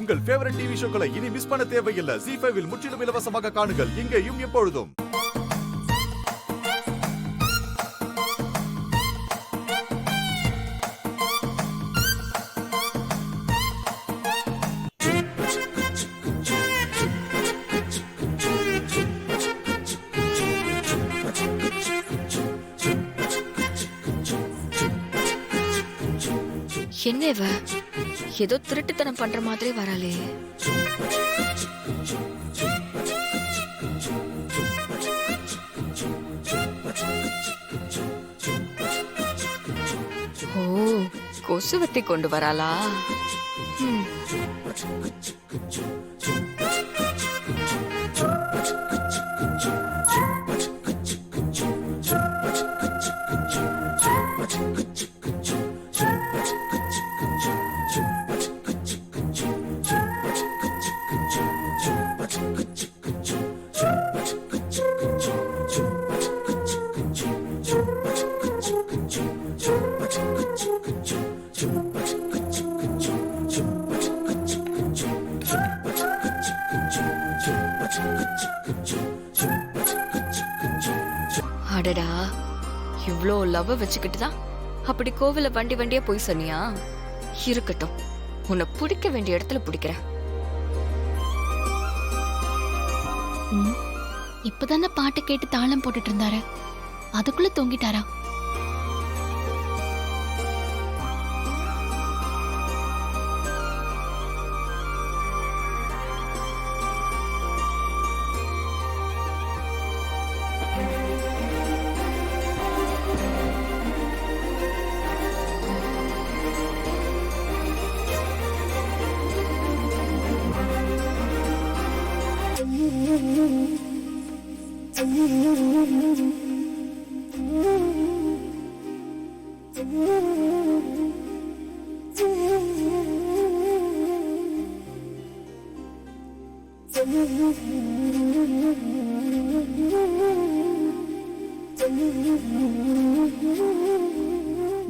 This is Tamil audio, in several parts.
உங்கள் ஃபேவரட் டிவி ஷோக்களை இனி மிஸ் பண்ண தேவையில்லை. ZEE5 இல் முற்றிலும் இலவசமாக காணுங்கள், இங்கேயும் எப்பொழுதும். என்ன இவ ஏதோ திருட்டுத்தனம் பண்ற மாதிரி வராளே. ஓ, கொசுவத்தி கொண்டு வராளா? அடடா, இவ்ளோ லவ் வச்சுக்கிட்டு தான் அப்படி கோவில வண்டி வண்டியா போய் சொன்னியா? இருக்கட்டும், உன்னை பிடிக்க வேண்டிய இடத்துல பிடிக்கிறேன். இப்பதானே பாட்டு கேட்டு தாளம் போட்டுட்டு இருந்தாரு, அதுக்குள்ள தூங்கிட்டாரா?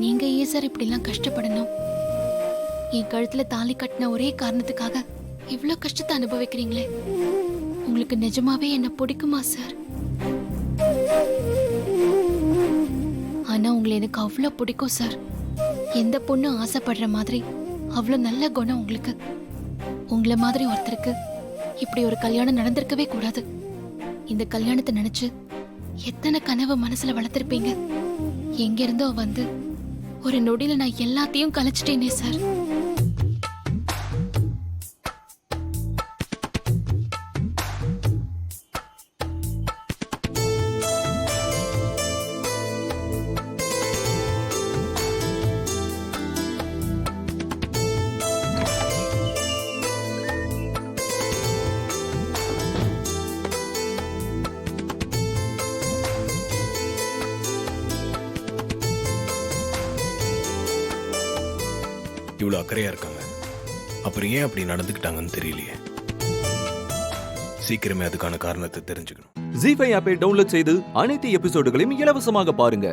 நீங்க ஏன் சார் இப்படி எல்லாம் கஷ்டப்படணும்? என் கழுத்துல தாலி கட்டின ஒரே காரணத்துக்காக இவ்ளோ கஷ்டத்தை அனுபவிக்கிறீங்களே. உங்களுக்கு நிஜமாவே என்ன பிடிக்குமா சார்? ஆனா உங்களை எனக்கு அவ்வளோ பிடிக்கும் சார். எந்த பொண்ணும் ஆசைப்படுற மாதிரி அவ்வளோ நல்ல குணம் உங்களுக்கு. உங்களை மாதிரி ஒருத்தருக்கு இப்படி ஒரு கல்யாணம் நடந்திருக்கவே கூடாது. இந்த கல்யாணத்தை நினைச்சு எத்தனை கனவு மனசுல வளர்த்திருப்பீங்க. எங்க இருந்தோ வந்து ஒரு நொடியில நான் எல்லாத்தையும் கலைச்சிட்டேனே சார். இவ்வளோ அக்கறையா இருக்காங்க, அப்புறம் ஏன் அப்படி நடந்துக்கிட்டாங்கன்னு தெரியலையே. சீக்கிரமே அதுக்கான காரணத்தை தெரிஞ்சுக்கணும். ZEE5 ஆப்பை டவுன்லோட் செய்து அனைத்து எபிசோடுகளையும் இலவசமாக பாருங்க.